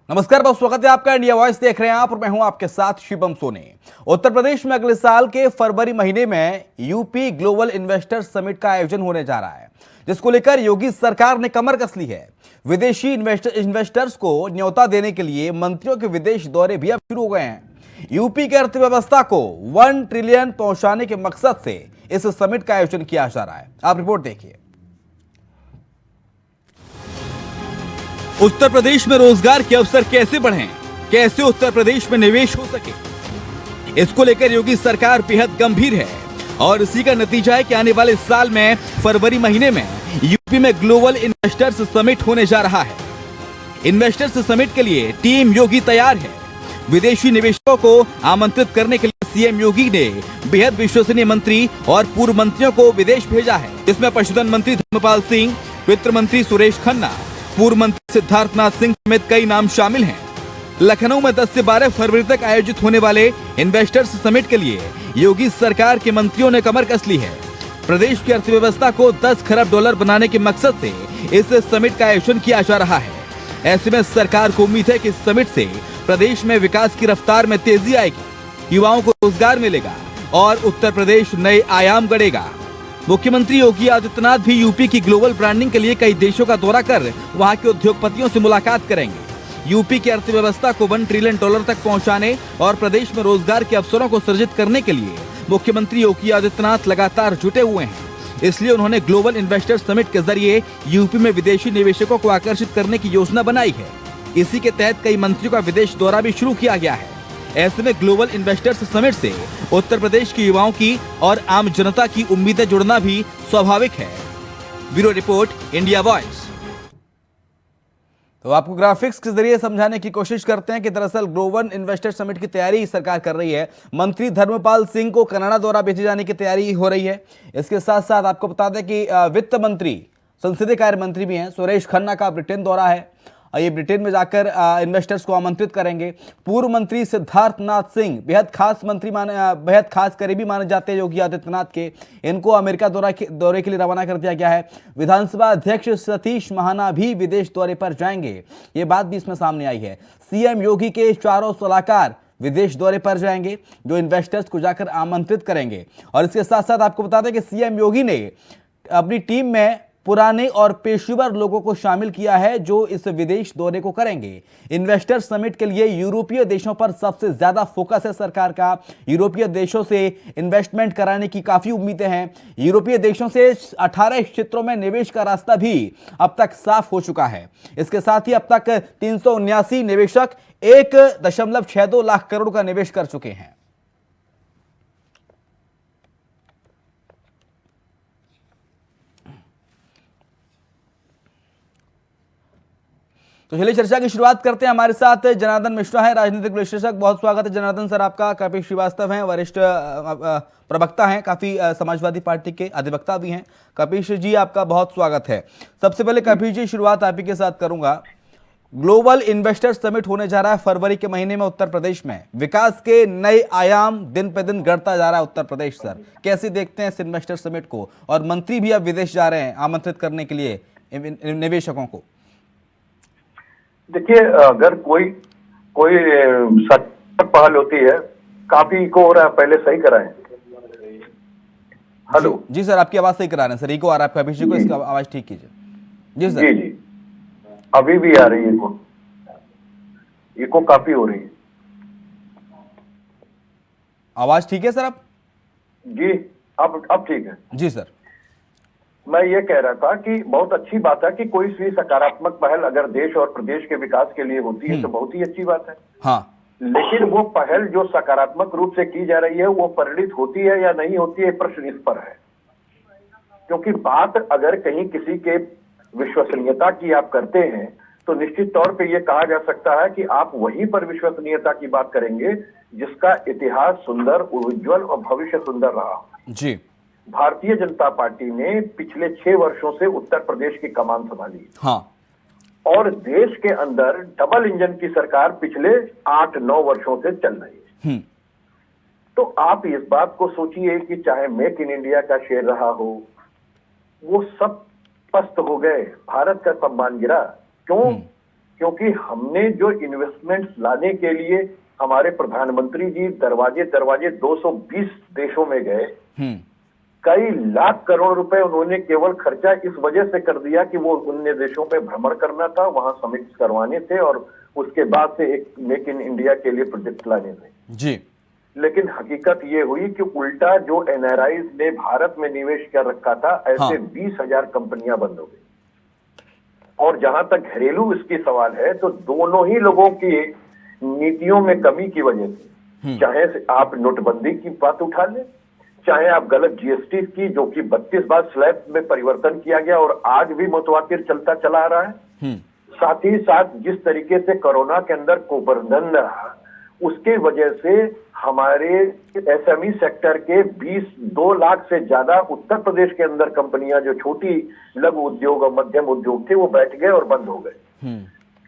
नमस्कार, बहुत स्वागत है आपका। इंडिया वॉइस देख रहे हैं आप और मैं हूं आपके साथ शिवम सोनी। उत्तर प्रदेश में अगले साल के फरवरी महीने में यूपी ग्लोबल इन्वेस्टर्स समिट का आयोजन होने जा रहा है, जिसको लेकर योगी सरकार ने कमर कस ली है। विदेशी इन्वेस्टर्स को न्योता देने के लिए मंत्रियों के विदेश दौरे भी अब शुरू हो गए हैं। यूपी की अर्थव्यवस्था को 1 ट्रिलियन पहुंचाने के मकसद से इस समिट का आयोजन किया जा रहा है। आप रिपोर्ट देखिए। उत्तर प्रदेश में रोजगार के अवसर कैसे बढ़ें, कैसे उत्तर प्रदेश में निवेश हो सके, इसको लेकर योगी सरकार बेहद गंभीर है और इसी का नतीजा है कि आने वाले साल में फरवरी महीने में यूपी में ग्लोबल इन्वेस्टर्स समिट होने जा रहा है। इन्वेस्टर्स समिट के लिए टीम योगी तैयार है। विदेशी निवेशकों को आमंत्रित करने के लिए सीएम योगी ने बेहद विश्वसनीय मंत्री और पूर्व मंत्रियों को विदेश भेजा है, जिसमें पशुधन मंत्री धर्मपाल सिंह, वित्त मंत्री सुरेश खन्ना, पूर्व मंत्री सिद्धार्थनाथ सिंह समेत कई नाम शामिल हैं। लखनऊ में 10 से 12 फरवरी तक आयोजित होने वाले इन्वेस्टर्स समिट के लिए योगी सरकार के मंत्रियों ने कमर कस ली है। प्रदेश की अर्थव्यवस्था को 10 खरब डॉलर बनाने के मकसद से इस समिट का आयोजन किया जा रहा है। ऐसे में सरकार को उम्मीद है कि इस समिट से प्रदेश में विकास की रफ्तार में तेजी आएगी, युवाओं को रोजगार मिलेगा और उत्तर प्रदेश नए आयाम गढ़ेगा। मुख्यमंत्री योगी आदित्यनाथ भी यूपी की ग्लोबल ब्रांडिंग के लिए कई देशों का दौरा कर वहां के उद्योगपतियों से मुलाकात करेंगे। यूपी की अर्थव्यवस्था को 1 ट्रिलियन डॉलर तक पहुंचाने और प्रदेश में रोजगार के अवसरों को सृजित करने के लिए मुख्यमंत्री योगी आदित्यनाथ लगातार जुटे हुए हैं। इसलिए उन्होंने ग्लोबल इन्वेस्टर्स समिट के जरिए यूपी में विदेशी निवेशकों को आकर्षित करने की योजना बनाई है। इसी के तहत कई मंत्रियों का विदेश दौरा भी शुरू किया गया है। ऐसे में ग्लोबल इन्वेस्टर्स समिट से उत्तर प्रदेश के युवाओं की और आम जनता की उम्मीदें जुड़ना भी स्वाभाविक है। Bureau report, India voice. तो आपको ग्राफिक्स के जरिए समझाने की कोशिश करते हैं कि दरअसल ग्लोबल इन्वेस्टर समिट की तैयारी सरकार कर रही है। मंत्री धर्मपाल सिंह को कनाडा दौरा भेजे जाने की तैयारी हो रही है। इसके साथ साथ आपको बता दें कि वित्त मंत्री, संसदीय कार्य मंत्री भी हैं, सुरेश खन्ना का ब्रिटेन दौरा है। ये ब्रिटेन में जाकर इन्वेस्टर्स को आमंत्रित करेंगे। पूर्व मंत्री सिद्धार्थनाथ सिंह बेहद खास करीबी माने जाते हैं योगी आदित्यनाथ के। इनको अमेरिका दौरे के लिए रवाना कर दिया गया है। विधानसभा अध्यक्ष सतीश महाना भी विदेश दौरे पर जाएंगे, ये बात भी इसमें सामने आई है। सीएम योगी के चारों सलाहकार विदेश दौरे पर जाएंगे, जो इन्वेस्टर्स को जाकर आमंत्रित करेंगे। और इसके साथ साथ आपको बता दें कि सीएम योगी ने अपनी टीम में पुराने और पेशेवर लोगों को शामिल किया है, जो इस विदेश दौरे को करेंगे। इन्वेस्टर समिट के लिए यूरोपीय देशों पर सबसे ज्यादा फोकस है सरकार का। यूरोपीय देशों से इन्वेस्टमेंट कराने की काफी उम्मीदें हैं। यूरोपीय देशों से 18 क्षेत्रों में निवेश का रास्ता भी अब तक साफ हो चुका है। इसके साथ ही अब तक 379 निवेशक 1.62 लाख करोड़ का निवेश कर चुके हैं। तो चलिए चर्चा की शुरुआत करते हैं। हमारे साथ जनार्दन मिश्रा है, राजनीतिक विश्लेषक। बहुत स्वागत है जनार्दन सर आपका। कपिल श्रीवास्तव हैं, वरिष्ठ प्रवक्ता हैं, काफी समाजवादी पार्टी के अधिवक्ता भी हैं। कपिल जी, आपका बहुत स्वागत है। सबसे पहले कपिल जी, शुरुआत आप ही के साथ करूंगा। ग्लोबल इन्वेस्टर्स समिट होने जा रहा है फरवरी के महीने में उत्तर प्रदेश में। विकास के नए आयाम दिन पे दिन गढ़ता जा रहा है उत्तर प्रदेश। सर, कैसे देखते हैं इस इन्वेस्टर समिट को? और मंत्री भी अब विदेश जा रहे हैं आमंत्रित करने के लिए निवेशकों को। देखिए, अगर कोई पहल होती है, काफी इको हो रहा है, पहले सही कराएं। हेलो जी सर, आपकी आवाज सही करा रहे हैं सर। इको आ रहा है आपका, अभिषेक को इसका आवाज ठीक कीजिए। जी सर। जी, अभी भी आ रही है इको काफी हो रही है। आवाज ठीक है सर आप? जी, अब ठीक है। जी सर। मैं ये कह रहा था कि बहुत अच्छी बात है कि कोई सी सकारात्मक पहल अगर देश और प्रदेश के विकास के लिए होती है तो बहुत ही अच्छी बात है। हाँ। लेकिन वो पहल जो सकारात्मक रूप से की जा रही है वो परिणित होती है या नहीं होती है, प्रश्न इस पर है। क्योंकि बात अगर कहीं किसी के विश्वसनीयता की आप करते हैं तो निश्चित तौर पे ये कहा जा सकता है कि आप वहीं पर विश्वसनीयता की बात करेंगे जिसका इतिहास सुंदर, उज्ज्वल और भविष्य सुंदर रहा। जी। भारतीय जनता पार्टी ने पिछले 6 वर्षों से उत्तर प्रदेश की कमान संभाली। हाँ। और देश के अंदर डबल इंजन की सरकार पिछले 8-9 वर्षों से चल रही है। तो आप इस बात को सोचिए कि चाहे मेक इन इंडिया का शेर रहा हो, वो सब पस्त हो गए, भारत का सम्मान गिरा। क्यों? क्योंकि हमने जो इन्वेस्टमेंट्स लाने के लिए हमारे प्रधानमंत्री जी दरवाजे दरवाजे 220 देशों में गए, कई लाख करोड़ रुपए उन्होंने केवल खर्चा इस वजह से कर दिया कि वो उन देशों पे भ्रमण करना था, वहां समिट करवाने थे और उसके बाद से एक मेक इन इंडिया के लिए प्रोजेक्ट लाने थे जी। लेकिन हकीकत ये हुई कि उल्टा जो एनआरआईज ने भारत में निवेश कर रखा था, ऐसे 20,000 कंपनियां बंद हो गई। और जहां तक घरेलू इसकी सवाल है, तो दोनों ही लोगों की नीतियों में कमी की वजह से, चाहे आप नोटबंदी की बात उठा लें, चाहे आप गलत जीएसटी की, जो कि 32 बार स्लैब में परिवर्तन किया गया और आज भी मुतवातिर चलता चला आ रहा है, साथ ही साथ जिस तरीके से कोरोना के अंदर कुप्रबंधन रहा, उसके वजह से हमारे एसएमई सेक्टर के 2 लाख से ज्यादा उत्तर प्रदेश के अंदर कंपनियां, जो छोटी लघु उद्योग और मध्यम उद्योग थे, वो बैठ गए और बंद हो गए,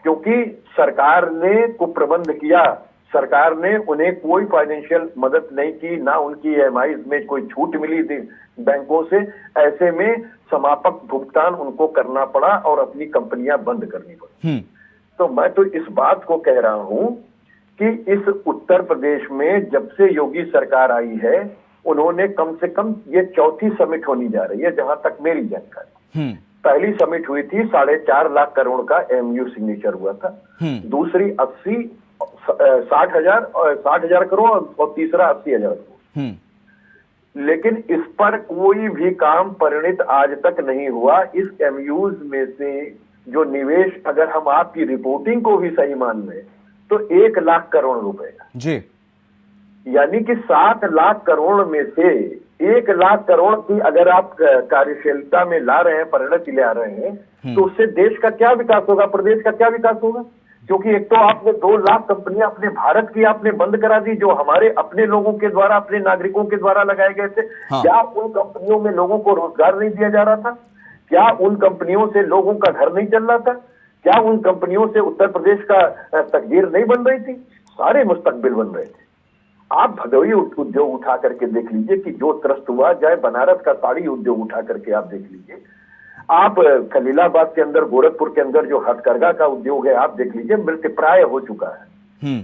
क्योंकि सरकार ने कुप्रबंध किया। सरकार ने उन्हें कोई फाइनेंशियल मदद नहीं की, ना उनकी ईएमआई में कोई छूट मिली थी बैंकों से। ऐसे में समापक भुगतान उनको करना पड़ा और अपनी कंपनियां बंद करनी पड़ी। तो मैं तो इस बात को कह रहा हूं कि इस उत्तर प्रदेश में जब से योगी सरकार आई है, उन्होंने कम से कम ये चौथी समिट होनी जा रही है, जहां तक मेरी जानकारी। पहली समिट हुई थी 4.5 लाख करोड़ का एमयू सिग्नेचर हुआ था, दूसरी 60,000 करोड़ और तीसरा 80,000 करोड़। लेकिन इस पर कोई भी काम परिणित आज तक नहीं हुआ। इस एमयूज में से जो निवेश, अगर हम आपकी रिपोर्टिंग को भी सही मान लें, तो 1 लाख करोड़ रुपए जी, यानी कि 7 लाख करोड़ में से 1 लाख करोड़ की अगर आप कार्यशीलता में ला रहे हैं, परिणति ले आ रहे हैं, तो उससे देश का क्या विकास होगा, प्रदेश का क्या विकास होगा? क्योंकि एक तो आपने 2 लाख कंपनियां अपने भारत की आपने बंद करा दी, जो हमारे अपने लोगों के द्वारा, अपने नागरिकों के द्वारा लगाए गए थे। क्या उन कंपनियों में लोगों को रोजगार नहीं दिया जा रहा था? क्या उन कंपनियों से लोगों का घर नहीं चल रहा था? क्या उन कंपनियों से उत्तर प्रदेश का तकदीर नहीं बन रही थी? सारे मुस्तकबिल बन रहे थे। आप भदोही उद्योग उठा करके देख लीजिए कि जो त्रस्त हुआ, चाहे बनारस का साड़ी उद्योग उठा करके आप देख लीजिए, आप खलीलाबाद के अंदर, गोरखपुर के अंदर जो हथकरघा का उद्योग है, आप देख लीजिए, मृतप्राय हो चुका है।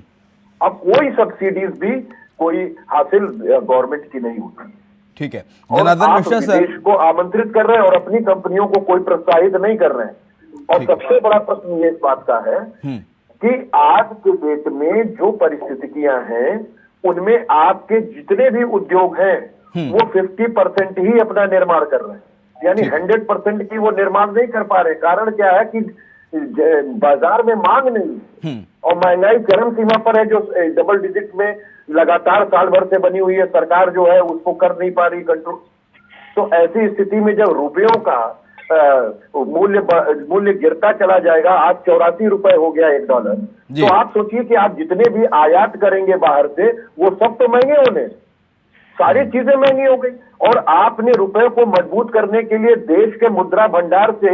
अब कोई सब्सिडीज भी कोई हासिल गवर्नमेंट की नहीं होती। ठीक है, जनार्दन मिश्रा सर, देश को आमंत्रित कर रहे हैं और अपनी कंपनियों को कोई प्रोत्साहित नहीं कर रहे हैं। और सबसे बड़ा प्रश्न ये इस बात का है कि आज के डेट में जो परिस्थितियां हैं, उनमें आपके जितने भी उद्योग हैं, वो 50% ही अपना निर्माण कर रहे हैं, यानी 100% की वो निर्माण नहीं कर पा रहे। कारण क्या है कि बाजार में मांग नहीं और महंगाई चरम सीमा पर है, जो डबल डिजिट में लगातार साल भर से बनी हुई है। सरकार जो है उसको कर नहीं पा रही कंट्रोल। तो ऐसी स्थिति में जब रुपयों का मूल्य गिरता चला जाएगा, आज 84 रुपए हो गया $1, तो आप सोचिए कि आप जितने भी आयात करेंगे बाहर से, वो सब तो महंगे होने, सारी चीजें महंगी हो गई। और आपने रुपए को मजबूत करने के लिए देश के मुद्रा भंडार से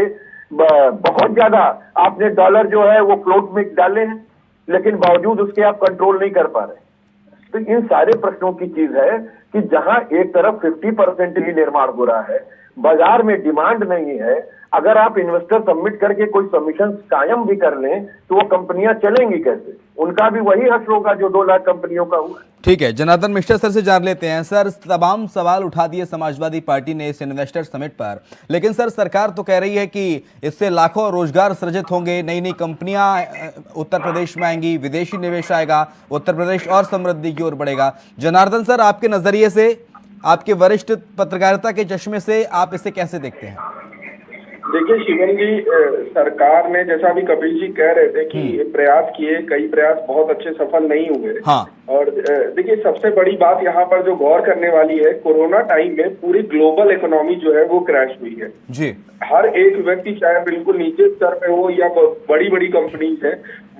बहुत ज्यादा आपने डॉलर जो है वो फ्लोट में डाले हैं, लेकिन बावजूद उसके आप कंट्रोल नहीं कर पा रहे। तो इन सारे प्रश्नों की चीज है कि जहां एक तरफ 50% ही निर्माण हो रहा है, बाजार में डिमांड नहीं है, अगर आप इन्वेस्टर सबमिट करके कोई सबमिशन कायम भी कर लें, तो वो कंपनियां चलेंगी कैसे? उनका भी वही हश्र होगा जो 2 लाख कंपनियों का हुआ। ठीक है, जनार्दन मिश्रा सर से जान लेते हैं। सर, तमाम सवाल उठा दिए समाजवादी पार्टी ने इस इन्वेस्टर समिट पर, लेकिन सर सरकार तो कह रही है कि इससे लाखों रोजगार सृजित होंगे, नई नई कंपनियां उत्तर प्रदेश में आएंगी, विदेशी निवेश आएगा, उत्तर प्रदेश और समृद्धि की ओर बढ़ेगा। जनार्दन सर, आपके नजरिए से, आपके वरिष्ठ पत्रकारिता के चश्मे से आप इसे कैसे देखते हैं? देखिए शिवम जी, सरकार ने, जैसा अभी कपिल जी कह रहे थे कि प्रयास किए, कई प्रयास बहुत अच्छे सफल नहीं हुए। हाँ। और देखिए सबसे बड़ी बात यहाँ पर जो गौर करने वाली है, कोरोना टाइम में पूरी ग्लोबल इकोनॉमी जो है वो क्रैश हुई है जी। हर एक व्यक्ति, चाहे बिल्कुल नीचे स्तर पे हो या बड़ी बड़ी कंपनीज है,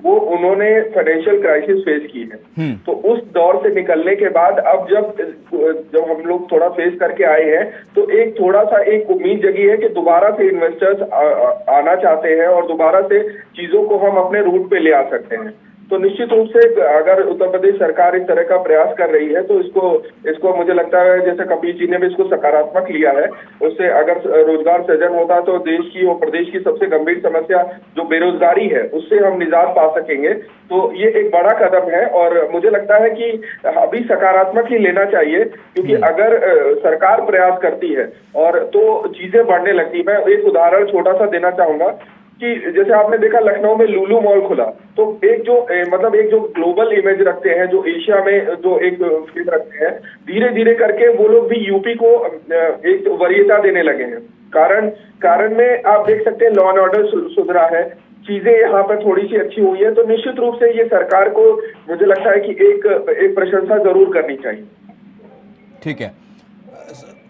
वो उन्होंने फाइनेंशियल क्राइसिस फेस की है। तो उस दौर से निकलने के बाद अब जब हम लोग थोड़ा फेस करके आए हैं, तो एक थोड़ा सा एक उम्मीद जगी है कि दोबारा से इन्वेस्टर्स आना चाहते हैं और दोबारा से चीजों को हम अपने रूट पे ले आ सकते हैं। तो निश्चित रूप से अगर उत्तर प्रदेश सरकार इस तरह का प्रयास कर रही है तो इसको मुझे लगता है, जैसे कपिल जी ने भी इसको सकारात्मक लिया है, उससे अगर रोजगार सृजन होता तो देश की और प्रदेश की सबसे गंभीर समस्या जो बेरोजगारी है उससे हम निजात पा सकेंगे। तो ये एक बड़ा कदम है और मुझे लगता है कि अभी सकारात्मक ही लेना चाहिए, क्योंकि अगर सरकार प्रयास करती है और तो चीजें बढ़ने लगती। मैं एक उदाहरण छोटा सा देना चाहूंगा कि जैसे आपने देखा लखनऊ में लुलु मॉल खुला, तो एक जो ग्लोबल इमेज रखते हैं, जो एशिया में जो एक फेम रखते हैं, धीरे धीरे करके वो लोग भी यूपी को एक वरीयता देने लगे हैं। कारण में आप देख सकते हैं लॉ एंड ऑर्डर सुधरा है, चीजें यहाँ पर थोड़ी सी अच्छी हुई है। तो निश्चित रूप से ये सरकार को मुझे लगता है कि एक प्रशंसा जरूर करनी चाहिए। ठीक है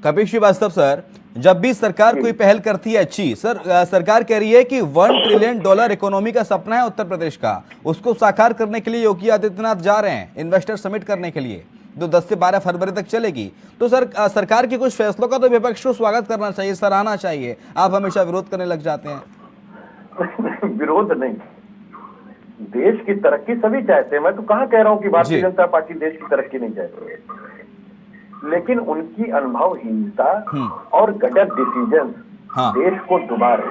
कपिल श्रीवास्तव सर, जब भी सरकार कोई पहल करती है अच्छी, सरकार कह रही है कि $1 ट्रिलियन इकोनॉमी का सपना है उत्तर प्रदेश का, उसको साकार करने के लिए योगी आदित्यनाथ जा रहे हैं इन्वेस्टर समिट करने के लिए, जो 10 से 12 फरवरी तक चलेगी। तो सरकार के कुछ फैसलों का तो विपक्ष को स्वागत करना चाहिए, सराहना चाहिए। आप हमेशा विरोध करने लग जाते हैं। विरोध नहीं, देश की तरक्की सभी चाहते हैं। मैं तो कहाँ कह रहा हूँ कि भारतीय जनता पार्टी देश की तरक्की नहीं चाहती, लेकिन उनकी अनुभवहीनता और गलत डिसीजन देश को डुबा रहे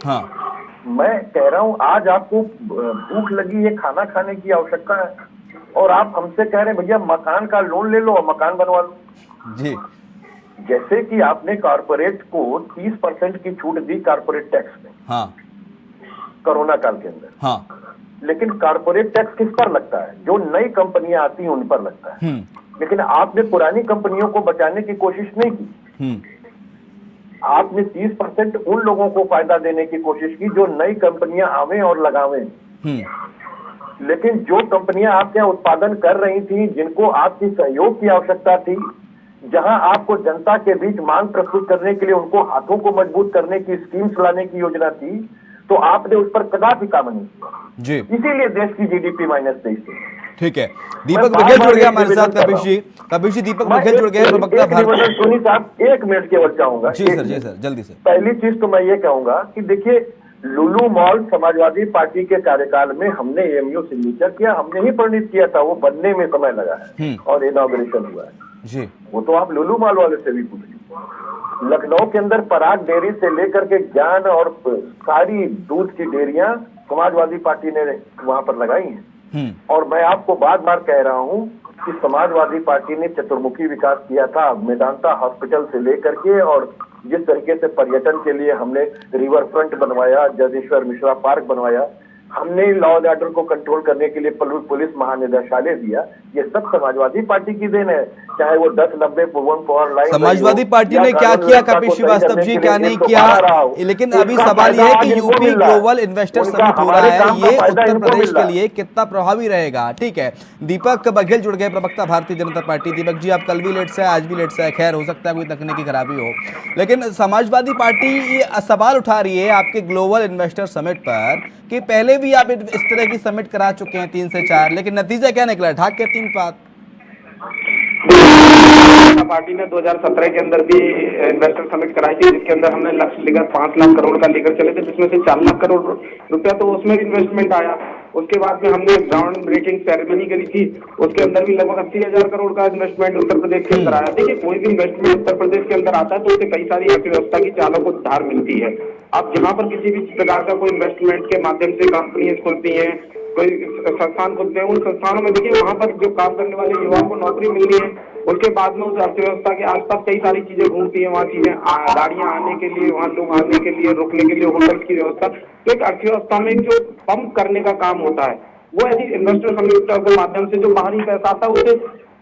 हैं। मैं कह रहा हूं आज आपको भूख लगी है, खाना खाने की आवश्यकता है, और आप हमसे कह रहे हैं भैया मकान का लोन ले लो और मकान बनवा लो जी। जैसे कि आपने कॉर्पोरेट को 30% की छूट दी कॉर्पोरेट टैक्स में कोरोना काल के अंदर, लेकिन कॉर्पोरेट टैक्स किस पर लगता है? जो नई कंपनियां आती हैं उन पर लगता है, लेकिन आपने पुरानी कंपनियों को बचाने की कोशिश नहीं की। आपने 30% उन लोगों को फायदा देने की कोशिश की जो नई कंपनियां आवे और लगावे, लेकिन जो कंपनियां आपके यहाँ उत्पादन कर रही थी, जिनको आपकी सहयोग की आवश्यकता थी, जहां आपको जनता के बीच मांग प्रस्तुत करने के लिए उनको हाथों को मजबूत करने की स्कीम्स लाने की योजना थी, तो आपने उस पर कदापि काम नहीं किया जी। इसीलिए देश की जीडीपी -23 थी। ठीक है, दीपक बघेल जुड़ गया हमारे साथ। कपिल जी दीपक बघेल जुड़ गए, प्रवक्ता भारत। सुनी साहब 1 मिनट केवल चाहूंगा। जी सर जल्दी से। पहली चीज तो मैं ये कहूंगा कि देखिए लुलु मॉल समाजवादी पार्टी के कार्यकाल में हमने एमयू सिग्नेचर किया, हमने ही प्रणीत किया था, वो बनने में समय लगा है और इनॉग्रेशन हुआ है जी। वो तो आप लुलु मॉल वाले से भी पूछिए। लखनऊ के अंदर पराग डेयरी से लेकर के ज्ञान और सारी दूध की डेयरियां समाजवादी पार्टी ने वहां पर लगाई हैं। और मैं आपको बार बार कह रहा हूं कि समाजवादी पार्टी ने चतुर्मुखी विकास किया था, मेदांता हॉस्पिटल से लेकर के, और जिस तरीके से पर्यटन के लिए हमने रिवर फ्रंट बनवाया, जगदीश्वर मिश्रा पार्क बनवाया, हमने लॉ एंड ऑर्डर को कंट्रोल करने के लिए पुलिस महानिदेशालय दिया, ये सब समाजवादी पार्टी की देन है। चाहे वो 10-90 भुवन पॉवर लाइन, समाजवादी पार्टी ने क्या किया कपिल श्रीवास्तव जी, क्या नहीं किया, लेकिन अभी सवाल यह है कि यूपी ग्लोबल इन्वेस्टर समिट हो रहा है, ये उत्तर प्रदेश के लिए कितना प्रभावी रहेगा। ठीक है, दीपक बघेल जुड़ गए, प्रवक्ता भारतीय जनता पार्टी। दीपक जी आप कल भी लेट से, आज भी लेट से, खैर हो सकता है कोई तकनीकी खराबी हो, लेकिन समाजवादी पार्टी ये सवाल उठा रही है आपके ग्लोबल इन्वेस्टर समिट पर कि पहले भी आप इस तरह की समिट करा चुके हैं 3 से 4, लेकिन नतीजा क्या निकला? ढाक के 3 बात। पार्टी ने 2017 के अंदर भी इन्वेस्टर समिट कराई थी, जिसके अंदर हमने लक्ष्य लेकर 5 लाख करोड़ का लेकर चले थे, जिसमें से 4 लाख करोड़ रुपया तो उसमें इन्वेस्टमेंट आया। उसके बाद में हमने ग्राउंड ब्रेकिंग सेरेमनी करी थी, उसके अंदर भी लगभग 80,000 करोड़ का इन्वेस्टमेंट उत्तर प्रदेश के अंदर आया। देखिए कोई भी इन्वेस्टमेंट उत्तर प्रदेश के अंदर आता है तो उससे कई सारी अर्थव्यवस्था की चालों को धार मिलती है। आप जहाँ पर किसी भी प्रकार का कोई इन्वेस्टमेंट के माध्यम से कंपनी खुलती है, कोई संस्थान खुलते हैं, उन संस्थानों में देखिए वहाँ पर जो काम करने वाले युवाओं को नौकरी मिल रही है, उसके बाद में उस अर्थव्यवस्था के आसपास कई सारी चीजें घूमती है, वहाँ चीजें गाड़ियां आने के लिए, वहाँ लोग आने के लिए, रुकने के लिए होटल की व्यवस्था, तो एक अर्थव्यवस्था में जो पंप करने का काम होता है वो ऐसी इन्वेस्टर समिट के माध्यम से जो बाहरी पैसा आता है उसे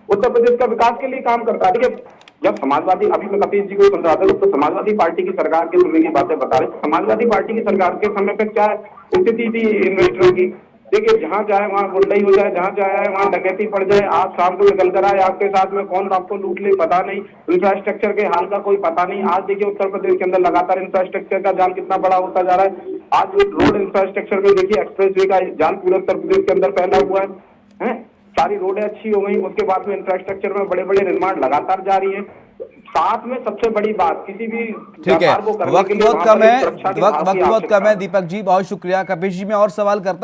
उत्तर प्रदेश का विकास के लिए काम करता है। ठीक है, जब समाजवादी, अभी मैं कपिल जी को सुन रहा था तो समाजवादी पार्टी की सरकार के समय की बातें बता रहे, समाजवादी पार्टी की सरकार के समय पे क्या स्थिति थी इन्वेस्टरों की? देखिए जहाँ चाहे वहाँ गुंडाई हो जाए, जहाँ चाहे वहाँ डकैती पड़ जाए, आप शाम को निकल कर आए, आपके साथ में कौन आपको लूट ले पता नहीं, इंफ्रास्ट्रक्चर के हाल का कोई पता नहीं। आज देखिए उत्तर प्रदेश के अंदर लगातार इंफ्रास्ट्रक्चर का जाल कितना बड़ा होता जा रहा है। आज रोड इंफ्रास्ट्रक्चर में देखिए एक्सप्रेसवे का जाल पूरे उत्तर प्रदेश के अंदर फैला हुआ है। सारी रोडें अच्छी हो गई, उसके बाद में इंफ्रास्ट्रक्चर में बड़े बड़े निर्माण लगातार जारी है। साथ में सबसे बड़ी बात किसी भी, ठीक है, वक्त बहुत कम है, दीपक जी बहुत शुक्रिया। कपिल जी मैं और सवाल करता